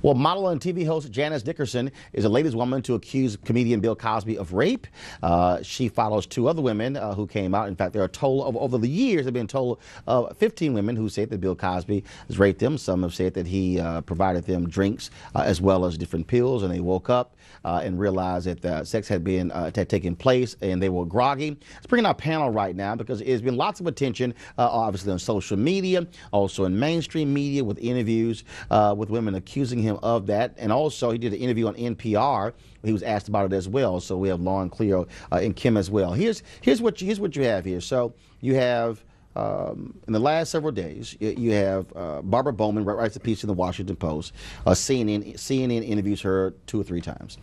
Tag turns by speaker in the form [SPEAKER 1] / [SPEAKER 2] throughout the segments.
[SPEAKER 1] Well, model and TV host Janice Dickerson is the latest woman to accuse comedian Bill Cosby of rape. She follows two other women who came out. In fact, there are a total of, over the years, there have been a total of 15 women who said that Bill Cosby has raped them. Some have said that he provided them drinks as well as different pills, and they woke up and realized that sex had taken place and they were groggy. Let's bring in our panel right now because there's been lots of attention, obviously on social media, also in mainstream media with interviews with women accusing him of that. And also he did an interview on NPR. He was asked about it as well. So we have Lauren, Cleo, and Kim as well. Here's what you have here. So you have in the last several days, you have Barbara Bowman writes a piece in the Washington Post. CNN interviews her 2 or 3 times.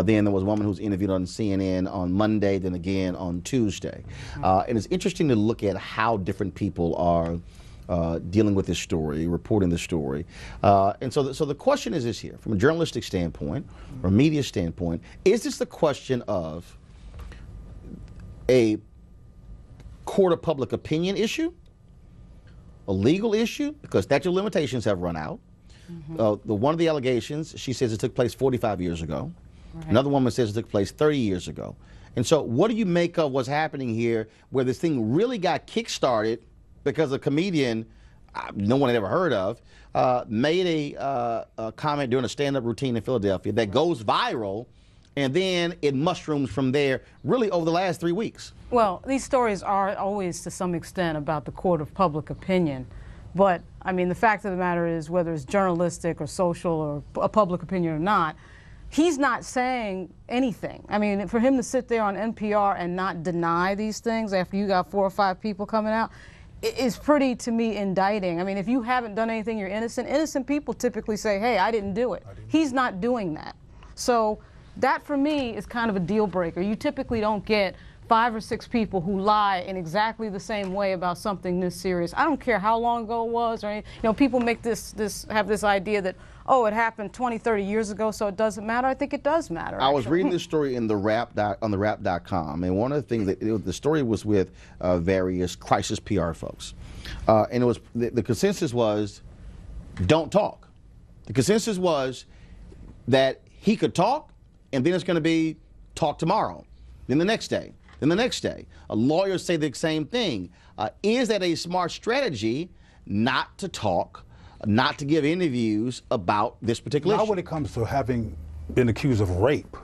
[SPEAKER 1] Then there was a woman who was interviewed on CNN on Monday, then again on Tuesday. And it's interesting to look at how different people are dealing with this story, reporting the story. And so the question is this here, from a journalistic standpoint, or a media standpoint, is this the question of a court of public opinion issue, a legal issue, because statute of limitations have run out? One of the allegations, she says it took place 45 years ago. Right. Another woman says it took place 30 years ago. And so what do you make of what's happening here, where this thing really got kick-started because a comedian no one had ever heard of made a comment during a stand-up routine in Philadelphia that goes viral, and then it mushrooms from there really over the last 3 weeks?
[SPEAKER 2] Well, these stories are always to some extent about the court of public opinion. But, I mean, the fact of the matter is, whether it's journalistic or social or a public opinion or not, he's not saying anything. I mean, for him to sit there on NPR and not deny these things after you got 4 or 5 people coming out, is pretty, to me, indicting. I mean, if you haven't done anything, you're innocent. Innocent people typically say, hey, I didn't do it. He's not doing that. So that, for me, is kind of a deal breaker. You typically don't get 5 or 6 people who lie in exactly the same way about something this serious. I don't care how long ago it was or anything. You know, people make have this idea that, oh, it happened 20, 30 years ago, so it doesn't matter. I think it does matter.
[SPEAKER 1] I was reading this story in the on the Wrap.com, and one of the things that the story was with various crisis PR folks, and it was the consensus was, don't talk. The consensus was that he could talk, and then it's going to be talk tomorrow, then the next day. Then the next day. Lawyers say the same thing. Is that a smart strategy not to talk, not to give interviews about this particular issue?
[SPEAKER 3] Now when it comes to having been accused of rape,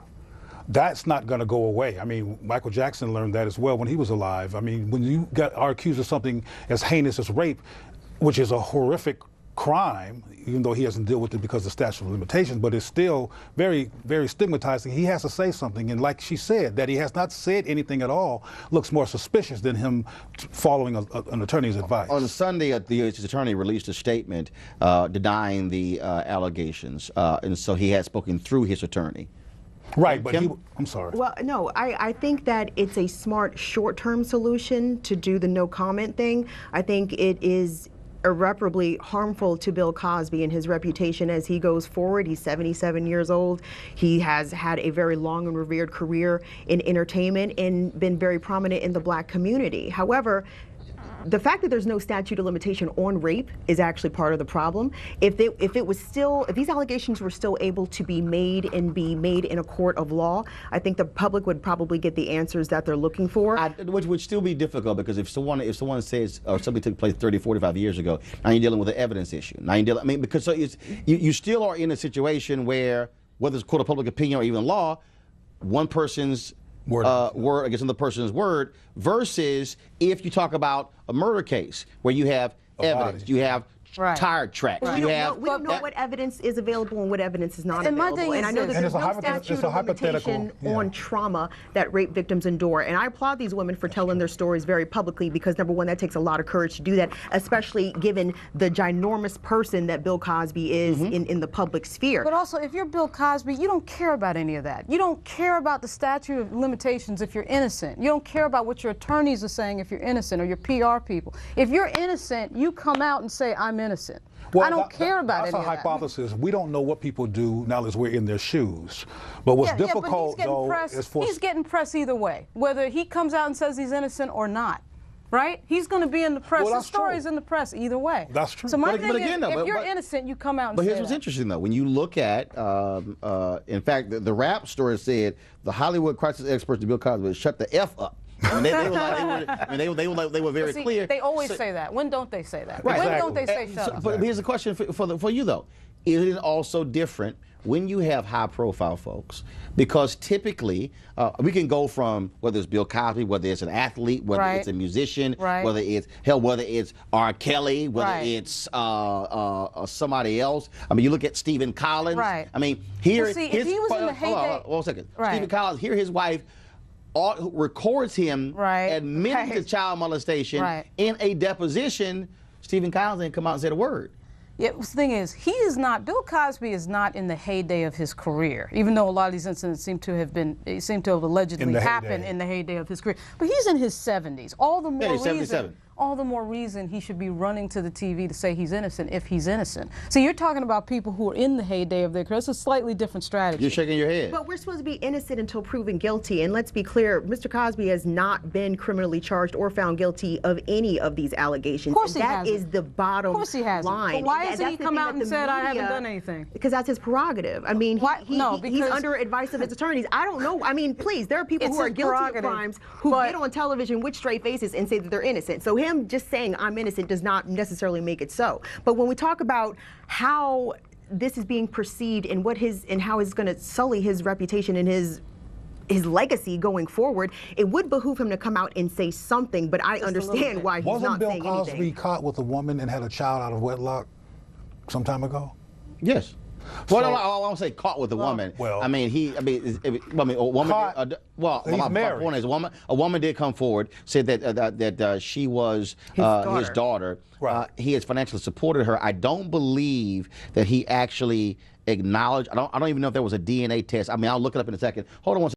[SPEAKER 3] that's not going to go away. I mean, Michael Jackson learned that as well when he was alive. I mean, when you are accused of something as heinous as rape, which is a horrific crime, even though he hasn't dealt with it because of statute of limitations, but it's still very, very stigmatizing. He has to say something, and like she said, that he has not said anything at all looks more suspicious than him following an attorney's advice. On
[SPEAKER 1] Sunday, his attorney released a statement denying the allegations, and so he had spoken through his attorney.
[SPEAKER 3] Right, but I'm sorry.
[SPEAKER 4] Well, no, I think that it's a smart short-term solution to do the no comment thing. I think it is irreparably harmful to Bill Cosby and his reputation as he goes forward. He's 77 years old. He has had a very long and revered career in entertainment and been very prominent in the Black community. However, the fact that there's no statute of limitation on rape is actually part of the problem. If these allegations were still able to be made in a court of law, I think the public would probably get the answers that they're looking for.
[SPEAKER 1] Which would still be difficult, because if someone says or something took place 30, 45 years ago, now you're dealing with an evidence issue. Now you're dealing, I mean, because you still are in a situation where, whether it's court of public opinion or even law, one person's word against another person's word, versus if you talk about a murder case where you have evidence, you have tire tracks.
[SPEAKER 4] Well, we don't know what evidence is available and what evidence is not available. And I know that there's no statute of limitation on trauma that rape victims endure. And I applaud these women for telling their stories very publicly, because number one, that takes a lot of courage to do that, especially given the ginormous person that Bill Cosby is in the public sphere.
[SPEAKER 2] But also, if you're Bill Cosby, you don't care about any of that. You don't care about the statute of limitations if you're innocent. You don't care about what your attorneys are saying if you're innocent, or your PR people. If you're innocent, you come out and say, I'm innocent.
[SPEAKER 3] Well,
[SPEAKER 2] I don't care about any of that.
[SPEAKER 3] That's a hypothesis. We don't know what people do now that we're in their shoes. But what's difficult, though, is
[SPEAKER 2] he's getting press either way, whether he comes out and says he's innocent or not. right? He's going to be in the press.
[SPEAKER 3] Well,
[SPEAKER 2] The
[SPEAKER 3] that's
[SPEAKER 2] story's
[SPEAKER 3] true.
[SPEAKER 2] in the press either way.
[SPEAKER 3] That's true.
[SPEAKER 2] So my
[SPEAKER 1] But
[SPEAKER 2] thing
[SPEAKER 1] again,
[SPEAKER 2] is,
[SPEAKER 1] though,
[SPEAKER 2] if you're
[SPEAKER 1] but-
[SPEAKER 2] innocent, you come out and
[SPEAKER 1] But
[SPEAKER 2] say
[SPEAKER 1] here's what's
[SPEAKER 2] that.
[SPEAKER 1] interesting, though. When you look at, in fact, the rap story said the Hollywood crisis experts to Bill Cosby shut the F up. I mean, they were very
[SPEAKER 2] See,
[SPEAKER 1] clear.
[SPEAKER 2] they always say that. When don't they say that?
[SPEAKER 1] Right.
[SPEAKER 2] When don't they
[SPEAKER 3] Exactly.
[SPEAKER 2] say shut up?
[SPEAKER 1] But here's a question for you, though. Is it also different when you have high-profile folks? Because typically, we can go from whether it's Bill Cosby, whether it's an athlete, whether
[SPEAKER 2] Right.
[SPEAKER 1] it's a musician,
[SPEAKER 2] Right.
[SPEAKER 1] whether it's R. Kelly, whether
[SPEAKER 2] Right.
[SPEAKER 1] it's somebody else. I mean, you look at Stephen Collins.
[SPEAKER 2] Right.
[SPEAKER 1] I mean, here
[SPEAKER 2] Well, see, if he was in the
[SPEAKER 1] hold on,
[SPEAKER 2] heyday-
[SPEAKER 1] one second.
[SPEAKER 2] Right.
[SPEAKER 1] Stephen Collins. Here, his wife records him
[SPEAKER 2] Right.
[SPEAKER 1] admitting to
[SPEAKER 2] Right.
[SPEAKER 1] child molestation
[SPEAKER 2] Right.
[SPEAKER 1] in a deposition. Stephen Collins didn't come out and say a word.
[SPEAKER 2] Yeah, the thing is, Bill Cosby is not in the heyday of his career, even though a lot of these incidents seem to have allegedly
[SPEAKER 3] In the
[SPEAKER 2] happened
[SPEAKER 3] heyday.
[SPEAKER 2] in the heyday of his career. But he's in his 70s. All the more
[SPEAKER 1] he's 77.
[SPEAKER 2] all the more reason he should be running to the TV to say he's innocent if he's innocent. So you're talking about people who are in the heyday of their career. It's a slightly different strategy.
[SPEAKER 1] You're shaking your head.
[SPEAKER 4] But we're supposed to be innocent until proven guilty. And let's be clear, Mr. Cosby has not been criminally charged or found guilty of any of these allegations.
[SPEAKER 2] Of course he
[SPEAKER 4] and that
[SPEAKER 2] hasn't.
[SPEAKER 4] is the bottom
[SPEAKER 2] Of course he hasn't.
[SPEAKER 4] line.
[SPEAKER 2] But why
[SPEAKER 4] And
[SPEAKER 2] hasn't he
[SPEAKER 4] that's the
[SPEAKER 2] come
[SPEAKER 4] thing
[SPEAKER 2] out
[SPEAKER 4] that
[SPEAKER 2] and
[SPEAKER 4] the
[SPEAKER 2] said, I haven't
[SPEAKER 4] media-
[SPEAKER 2] done anything?
[SPEAKER 4] Because that's his prerogative. I mean,
[SPEAKER 2] Why- no,
[SPEAKER 4] he's
[SPEAKER 2] because-
[SPEAKER 4] under advice of his attorneys. I don't know. I mean, please, there are people
[SPEAKER 2] It's
[SPEAKER 4] who are
[SPEAKER 2] his
[SPEAKER 4] guilty of
[SPEAKER 2] prerogative,
[SPEAKER 4] crimes who
[SPEAKER 2] but-
[SPEAKER 4] get on television with straight faces and say that they're innocent. So him just saying I'm innocent does not necessarily make it so. But when we talk about how this is being perceived and how it's going to sully his reputation and his legacy going forward, it would behoove him to come out and say something, but I understand why he's
[SPEAKER 3] Wasn't
[SPEAKER 4] not
[SPEAKER 3] Bill
[SPEAKER 4] saying
[SPEAKER 3] Cosby
[SPEAKER 4] anything.
[SPEAKER 3] caught with a woman and had a child out of wedlock some time ago?
[SPEAKER 1] Yes. Well, no, I won't say caught with a woman.
[SPEAKER 3] well-
[SPEAKER 1] a woman. A woman.
[SPEAKER 3] Caught. He's
[SPEAKER 1] my
[SPEAKER 3] married.
[SPEAKER 1] point is, a woman did come forward, said that she was his daughter.
[SPEAKER 3] Right.
[SPEAKER 1] He has financially supported her. I don't believe that he actually acknowledged. I don't even know if there was a DNA test. I mean, I'll look it up in a second. Hold on one second.